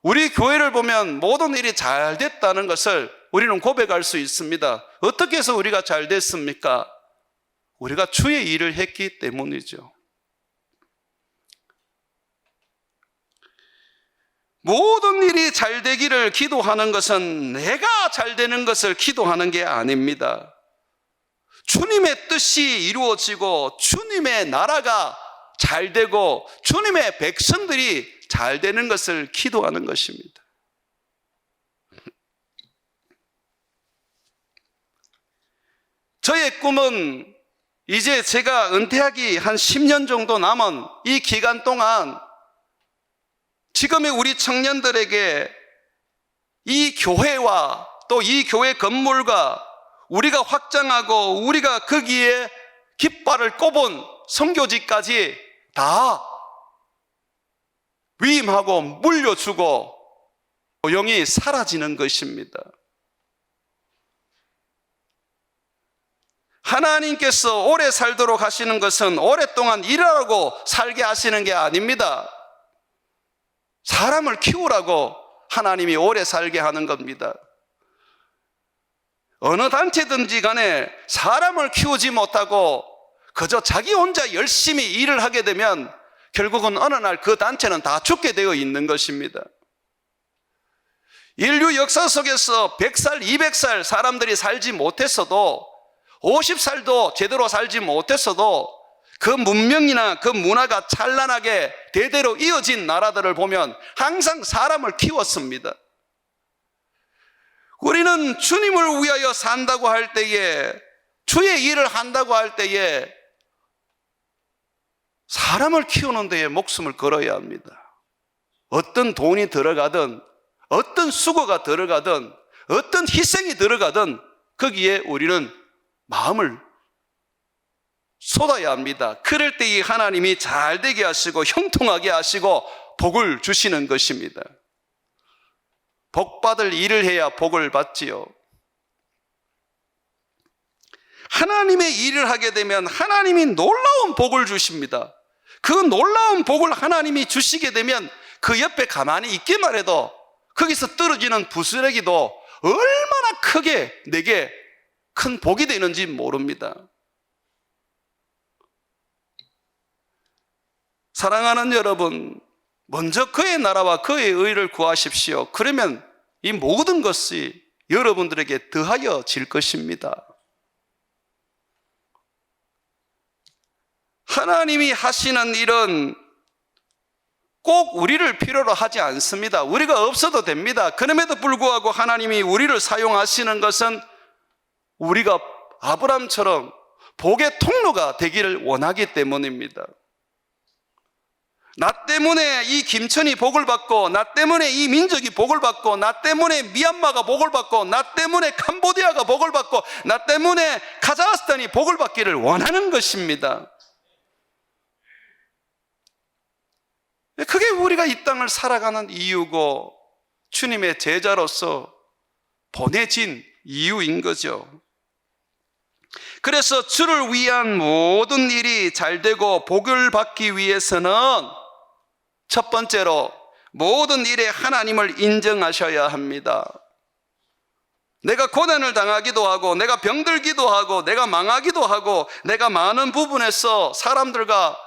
우리 교회를 보면 모든 일이 잘 됐다는 것을 우리는 고백할 수 있습니다. 어떻게 해서 우리가 잘 됐습니까? 우리가 주의 일을 했기 때문이죠. 모든 일이 잘 되기를 기도하는 것은 내가 잘 되는 것을 기도하는 게 아닙니다. 주님의 뜻이 이루어지고 주님의 나라가 잘 되고 주님의 백성들이 잘 되는 것을 기도하는 것입니다. 저의 꿈은 이제 제가 은퇴하기 한 10년 정도 남은 이 기간 동안 지금의 우리 청년들에게 이 교회와 또 이 교회 건물과 우리가 확장하고 우리가 거기에 깃발을 꼽은 선교지까지 다 위임하고 물려주고 조용히 사라지는 것입니다. 하나님께서 오래 살도록 하시는 것은 오랫동안 일하라고 살게 하시는 게 아닙니다. 사람을 키우라고 하나님이 오래 살게 하는 겁니다. 어느 단체든지 간에 사람을 키우지 못하고 그저 자기 혼자 열심히 일을 하게 되면 결국은 어느 날 그 단체는 다 죽게 되어 있는 것입니다. 인류 역사 속에서 100살, 200살 사람들이 살지 못했어도 50살도 제대로 살지 못했어도 그 문명이나 그 문화가 찬란하게 대대로 이어진 나라들을 보면 항상 사람을 키웠습니다. 우리는 주님을 위하여 산다고 할 때에, 주의 일을 한다고 할 때에 사람을 키우는 데에 목숨을 걸어야 합니다. 어떤 돈이 들어가든 어떤 수고가 들어가든 어떤 희생이 들어가든 거기에 우리는 마음을 쏟아야 합니다. 그럴 때에 하나님이 잘 되게 하시고 형통하게 하시고 복을 주시는 것입니다. 복받을 일을 해야 복을 받지요. 하나님의 일을 하게 되면 하나님이 놀라운 복을 주십니다. 그 놀라운 복을 하나님이 주시게 되면 그 옆에 가만히 있기만 해도 거기서 떨어지는 부스러기도 얼마나 크게 내게 큰 복이 되는지 모릅니다. 사랑하는 여러분, 먼저 그의 나라와 그의 의를 구하십시오. 그러면 이 모든 것이 여러분들에게 더하여질 것입니다. 하나님이 하시는 일은 꼭 우리를 필요로 하지 않습니다. 우리가 없어도 됩니다. 그럼에도 불구하고 하나님이 우리를 사용하시는 것은 우리가 아브라함처럼 복의 통로가 되기를 원하기 때문입니다. 나 때문에 이 김천이 복을 받고, 나 때문에 이 민족이 복을 받고, 나 때문에 미얀마가 복을 받고, 나 때문에 캄보디아가 복을 받고, 나 때문에 카자흐스탄이 복을 받기를 원하는 것입니다. 그게 우리가 이 땅을 살아가는 이유고 주님의 제자로서 보내진 이유인 거죠. 그래서 주를 위한 모든 일이 잘 되고 복을 받기 위해서는 첫 번째로 모든 일에 하나님을 인정하셔야 합니다. 내가 고난을 당하기도 하고, 내가 병들기도 하고, 내가 망하기도 하고, 내가 많은 부분에서 사람들과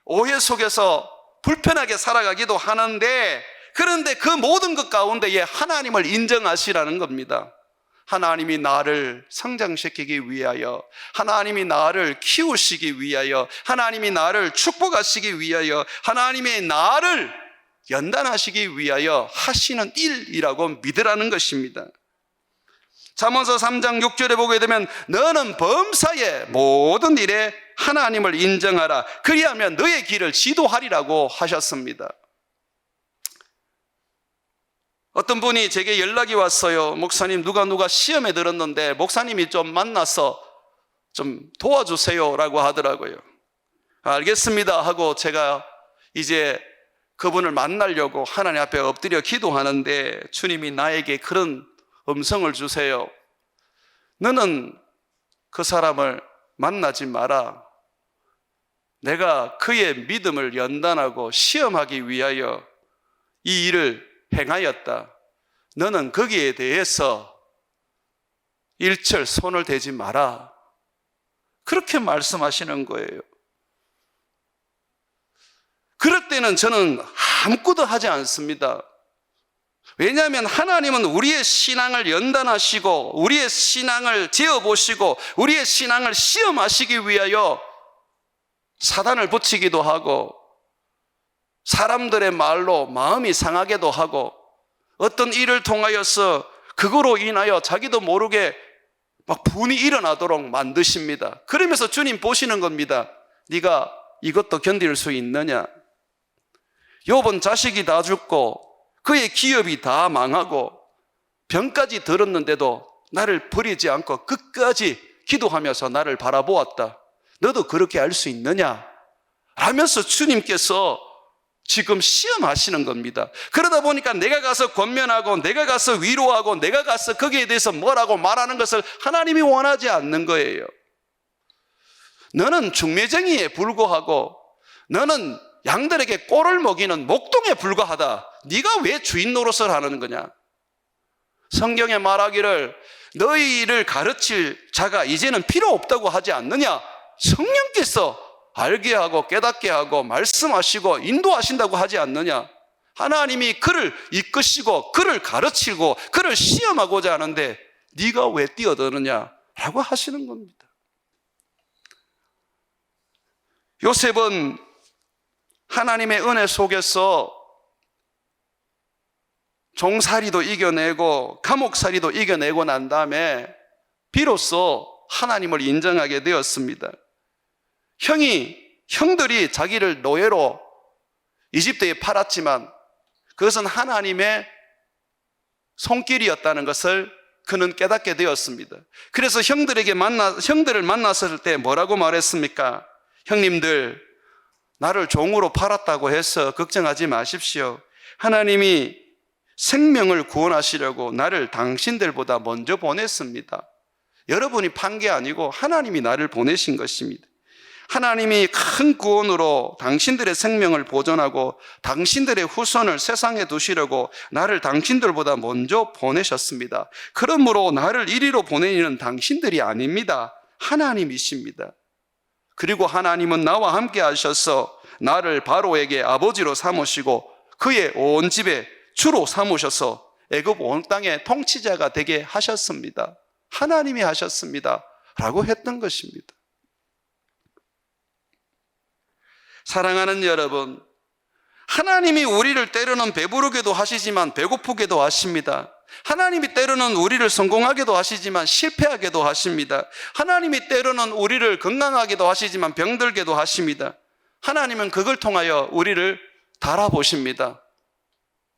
오해 속에서 불편하게 살아가기도 하는데, 그런데 그 모든 것 가운데에 하나님을 인정하시라는 겁니다. 하나님이 나를 성장시키기 위하여, 하나님이 나를 키우시기 위하여, 하나님이 나를 축복하시기 위하여, 하나님의 나를 연단하시기 위하여 하시는 일이라고 믿으라는 것입니다. 잠언서 3장 6절에 보게 되면 너는 범사의 모든 일에 하나님을 인정하라. 그리하면 너의 길을 지도하리라고 하셨습니다. 어떤 분이 제게 연락이 왔어요. 목사님, 누가 시험에 들었는데 목사님이 좀 만나서 좀 도와주세요 라고 하더라고요. 알겠습니다 하고 제가 이제 그분을 만나려고 하나님 앞에 엎드려 기도하는데 주님이 나에게 그런 음성을 주세요. 너는 그 사람을 만나지 마라. 내가 그의 믿음을 연단하고 시험하기 위하여 이 일을 행하였다. 너는 거기에 대해서 일절 손을 대지 마라. 그렇게 말씀하시는 거예요. 그럴 때는 저는 아무것도 하지 않습니다. 왜냐하면 하나님은 우리의 신앙을 연단하시고 우리의 신앙을 재어보시고 우리의 신앙을 시험하시기 위하여 사단을 붙이기도 하고 사람들의 말로 마음이 상하게도 하고 어떤 일을 통하여서 그거로 인하여 자기도 모르게 막 분이 일어나도록 만드십니다. 그러면서 주님 보시는 겁니다. 네가 이것도 견딜 수 있느냐? 욥은 자식이 다 죽고 그의 기업이 다 망하고 병까지 들었는데도 나를 버리지 않고 끝까지 기도하면서 나를 바라보았다. 너도 그렇게 할 수 있느냐? 라면서 주님께서 지금 시험하시는 겁니다. 그러다 보니까 내가 가서 권면하고 내가 가서 위로하고 내가 가서 거기에 대해서 뭐라고 말하는 것을 하나님이 원하지 않는 거예요. 너는 중매쟁이에 불과하고 너는 양들에게 꼴을 먹이는 목동에 불과하다. 네가 왜 주인 노릇을 하는 거냐? 성경에 말하기를 너희를 가르칠 자가 이제는 필요 없다고 하지 않느냐? 성령께서 알게 하고 깨닫게 하고 말씀하시고 인도하신다고 하지 않느냐? 하나님이 그를 이끄시고 그를 가르치고 그를 시험하고자 하는데 네가 왜 뛰어드느냐? 라고 하시는 겁니다. 요셉은 하나님의 은혜 속에서 종살이도 이겨내고 감옥살이도 이겨내고 난 다음에 비로소 하나님을 인정하게 되었습니다. 형들이 자기를 노예로 이집트에 팔았지만 그것은 하나님의 손길이었다는 것을 그는 깨닫게 되었습니다. 그래서 형들을 만났을 때 뭐라고 말했습니까? 형님들, 나를 종으로 팔았다고 해서 걱정하지 마십시오. 하나님이 생명을 구원하시려고 나를 당신들보다 먼저 보냈습니다. 여러분이 판 게 아니고 하나님이 나를 보내신 것입니다. 하나님이 큰 구원으로 당신들의 생명을 보존하고 당신들의 후손을 세상에 두시려고 나를 당신들보다 먼저 보내셨습니다. 그러므로 나를 이리로 보내는 당신들이 아닙니다. 하나님이십니다. 그리고 하나님은 나와 함께 하셔서 나를 바로에게 아버지로 삼으시고 그의 온 집에 주로 삼으셔서 애굽 온 땅의 통치자가 되게 하셨습니다. 하나님이 하셨습니다. 라고 했던 것입니다. 사랑하는 여러분, 하나님이 우리를 때로는 배부르게도 하시지만 배고프게도 하십니다. 하나님이 때로는 우리를 성공하게도 하시지만 실패하게도 하십니다. 하나님이 때로는 우리를 건강하게도 하시지만 병들게도 하십니다. 하나님은 그걸 통하여 우리를 달아보십니다.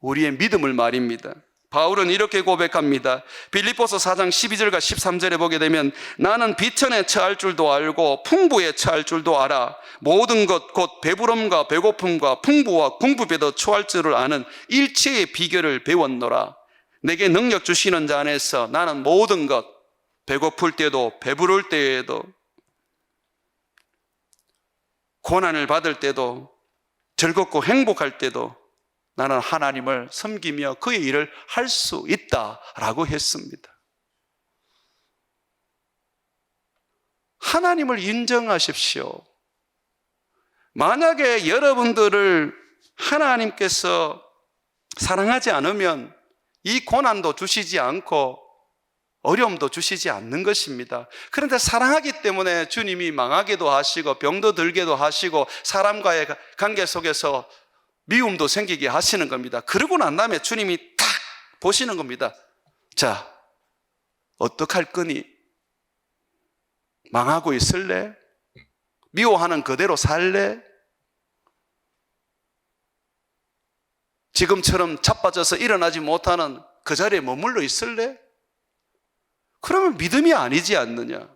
우리의 믿음을 말입니다. 바울은 이렇게 고백합니다. 빌립보서 4장 12절과 13절에 보게 되면 나는 비천에 처할 줄도 알고 풍부에 처할 줄도 알아. 모든 것 곧 배부름과 배고픔과 풍부와 궁핍에도 처할 줄을 아는 일체의 비결을 배웠노라. 내게 능력 주시는 자 안에서 나는 모든 것, 배고플 때도 배부를 때에도 고난을 받을 때도 즐겁고 행복할 때도 나는 하나님을 섬기며 그의 일을 할 수 있다라고 했습니다. 하나님을 인정하십시오. 만약에 여러분들을 하나님께서 사랑하지 않으면 이 고난도 주시지 않고 어려움도 주시지 않는 것입니다. 그런데 사랑하기 때문에 주님이 망하게도 하시고 병도 들게도 하시고 사람과의 관계 속에서 미움도 생기게 하시는 겁니다. 그러고 난 다음에 주님이 탁 보시는 겁니다. 자, 어떡할 거니? 망하고 있을래? 미워하는 그대로 살래? 지금처럼 자빠져서 일어나지 못하는 그 자리에 머물러 있을래? 그러면 믿음이 아니지 않느냐?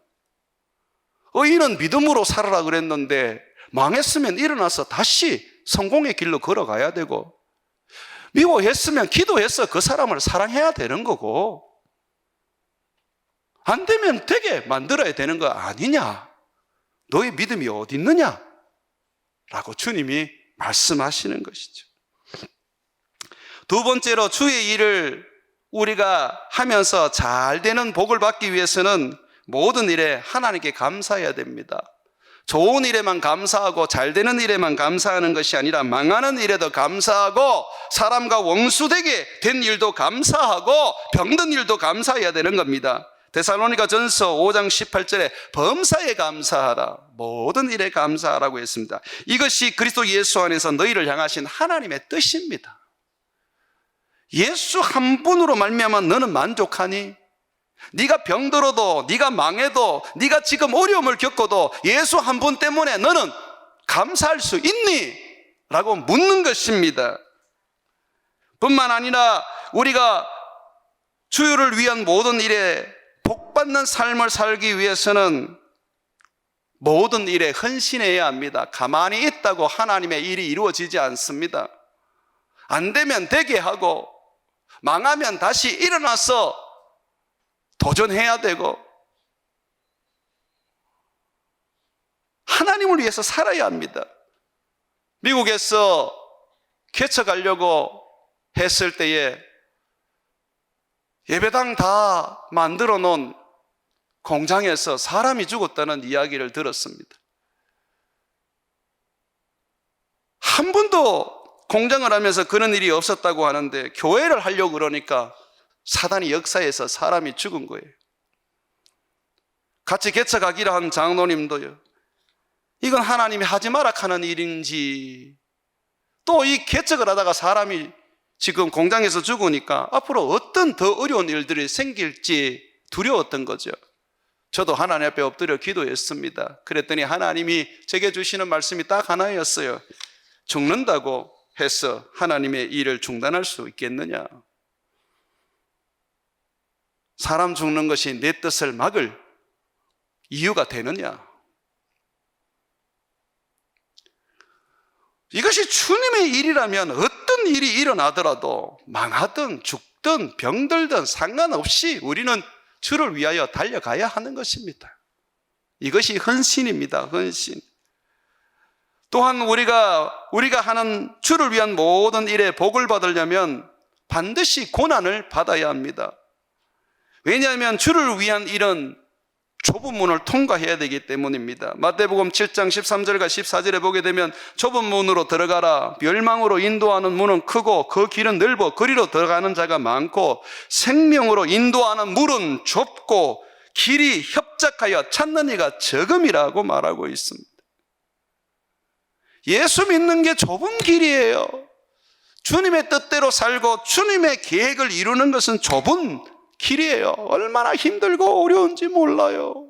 의인은 믿음으로 살아라 그랬는데 망했으면 일어나서 다시 성공의 길로 걸어가야 되고, 미워했으면 기도해서 그 사람을 사랑해야 되는 거고, 안 되면 되게 만들어야 되는 거 아니냐? 너의 믿음이 어디 있느냐? 라고 주님이 말씀하시는 것이죠. 두 번째로, 주의 일을 우리가 하면서 잘 되는 복을 받기 위해서는 모든 일에 하나님께 감사해야 됩니다. 좋은 일에만 감사하고 잘 되는 일에만 감사하는 것이 아니라 망하는 일에도 감사하고 사람과 원수되게 된 일도 감사하고 병든 일도 감사해야 되는 겁니다. 데살로니가 전서 5장 18절에 범사에 감사하라, 모든 일에 감사하라고 했습니다. 이것이 그리스도 예수 안에서 너희를 향하신 하나님의 뜻입니다. 예수 한 분으로 말미암아 너는 만족하니? 네가 병들어도, 네가 망해도, 네가 지금 어려움을 겪어도 예수 한 분 때문에 너는 감사할 수 있니? 라고 묻는 것입니다. 뿐만 아니라 우리가 주를 위한 모든 일에 복받는 삶을 살기 위해서는 모든 일에 헌신해야 합니다. 가만히 있다고 하나님의 일이 이루어지지 않습니다. 안 되면 되게 하고, 망하면 다시 일어나서 도전해야 되고, 하나님을 위해서 살아야 합니다. 미국에서 개척하려고 했을 때에 예배당 다 만들어 놓은 공장에서 사람이 죽었다는 이야기를 들었습니다. 한 번도 공장을 하면서 그런 일이 없었다고 하는데 교회를 하려고 그러니까 사단이 역사해서 사람이 죽은 거예요. 같이 개척하기로 한 장로님도요, 이건 하나님이 하지 마라 하는 일인지, 또 이 개척을 하다가 사람이 지금 공장에서 죽으니까 앞으로 어떤 더 어려운 일들이 생길지 두려웠던 거죠. 저도 하나님 앞에 엎드려 기도했습니다. 그랬더니 하나님이 제게 주시는 말씀이 딱 하나였어요. 죽는다고 해서 하나님의 일을 중단할 수 있겠느냐? 사람 죽는 것이 내 뜻을 막을 이유가 되느냐? 이것이 주님의 일이라면 어떤 일이 일어나더라도 망하든 죽든 병들든 상관없이 우리는 주를 위하여 달려가야 하는 것입니다. 이것이 헌신입니다. 헌신. 또한 우리가 하는 주를 위한 모든 일에 복을 받으려면 반드시 고난을 받아야 합니다. 왜냐하면 주를 위한 일은 좁은 문을 통과해야 되기 때문입니다. 마태복음 7장 13절과 14절에 보게 되면 좁은 문으로 들어가라, 멸망으로 인도하는 문은 크고 그 길은 넓어 그리로 들어가는 자가 많고 생명으로 인도하는 문은 좁고 길이 협착하여 찾는 이가 적음이라고 말하고 있습니다. 예수 믿는 게 좁은 길이에요. 주님의 뜻대로 살고 주님의 계획을 이루는 것은 좁은 길이에요. 얼마나 힘들고 어려운지 몰라요.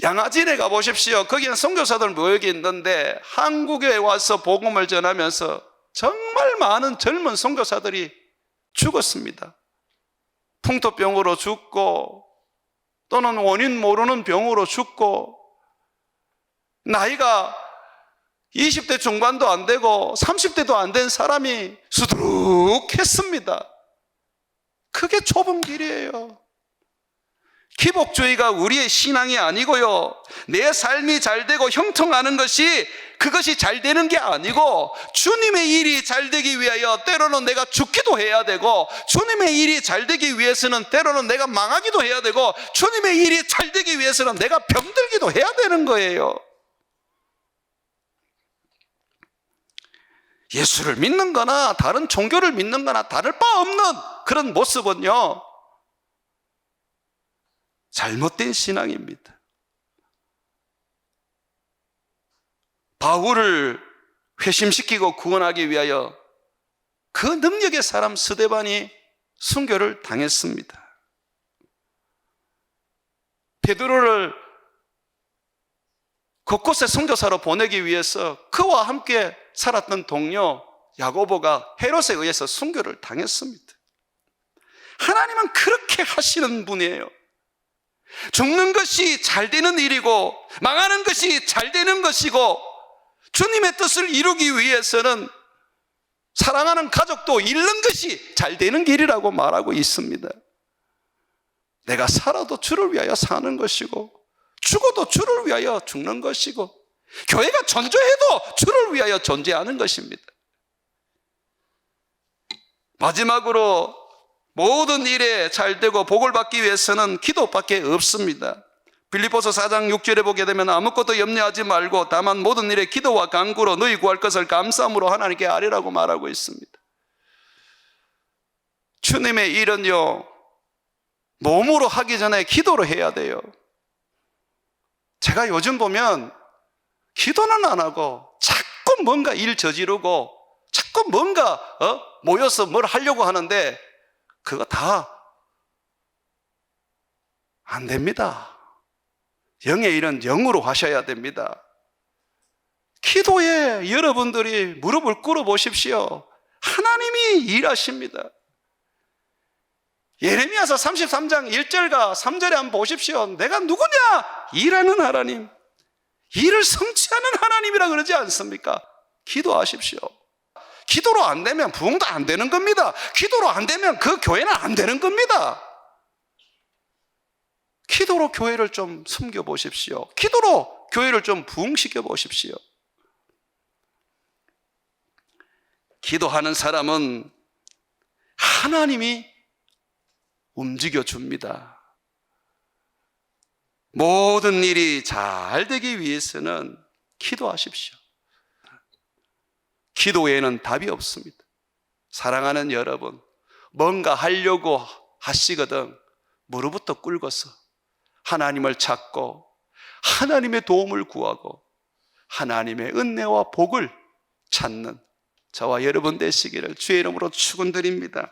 양아진에 가보십시오. 거기는 선교사들 모여 있는데 한국에 와서 복음을 전하면서 정말 많은 젊은 선교사들이 죽었습니다. 풍토병으로 죽고 또는 원인 모르는 병으로 죽고, 나이가 20대 중반도 안 되고 30대도 안 된 사람이 수두룩했습니다. 그게 좁은 길이에요. 기복주의가 우리의 신앙이 아니고요, 내 삶이 잘 되고 형통하는 것이 그것이 잘 되는 게 아니고, 주님의 일이 잘 되기 위하여 때로는 내가 죽기도 해야 되고, 주님의 일이 잘 되기 위해서는 때로는 내가 망하기도 해야 되고, 주님의 일이 잘 되기 위해서는 내가 병들기도 해야 되는 거예요. 예수를 믿는 거나 다른 종교를 믿는 거나 다를 바 없는 그런 모습은요, 잘못된 신앙입니다. 바울을 회심시키고 구원하기 위하여 그 능력의 사람 스데반이 순교를 당했습니다. 베드로를 곳곳에 선교사로 보내기 위해서 그와 함께 살았던 동료 야고보가 헤롯에 의해서 순교를 당했습니다. 하나님은 그렇게 하시는 분이에요. 죽는 것이 잘 되는 일이고 망하는 것이 잘 되는 것이고, 주님의 뜻을 이루기 위해서는 사랑하는 가족도 잃는 것이 잘 되는 길이라고 말하고 있습니다. 내가 살아도 주를 위하여 사는 것이고 죽어도 주를 위하여 죽는 것이고, 교회가 존재해도 주를 위하여 존재하는 것입니다. 마지막으로 모든 일에 잘되고 복을 받기 위해서는 기도밖에 없습니다. 빌립보서 4장 6절에 보게 되면 아무것도 염려하지 말고 다만 모든 일에 기도와 간구로 너희 구할 것을 감사함으로 하나님께 아뢰라고 말하고 있습니다. 주님의 일은요, 몸으로 하기 전에 기도로 해야 돼요. 제가 요즘 보면 기도는 안 하고 자꾸 뭔가 일 저지르고 자꾸 뭔가 모여서 뭘 하려고 하는데 그거 다 안 됩니다. 영의 일은 영으로 하셔야 됩니다. 기도에 여러분들이 무릎을 꿇어 보십시오. 하나님이 일하십니다. 예레미야서 33장 1절과 3절에 한번 보십시오. 내가 누구냐? 일하는 하나님, 일을 성취하는 하나님이라 그러지 않습니까? 기도하십시오. 기도로 안 되면 부흥도 안 되는 겁니다. 기도로 안 되면 그 교회는 안 되는 겁니다. 기도로 교회를 좀 섬겨 보십시오. 기도로 교회를 좀 부흥시켜 보십시오. 기도하는 사람은 하나님이 움직여 줍니다. 모든 일이 잘 되기 위해서는 기도하십시오. 기도 외에는 답이 없습니다. 사랑하는 여러분, 뭔가 하려고 하시거든 무릎부터 꿇고서 하나님을 찾고 하나님의 도움을 구하고 하나님의 은혜와 복을 찾는 저와 여러분 되시기를 주의 이름으로 축원드립니다.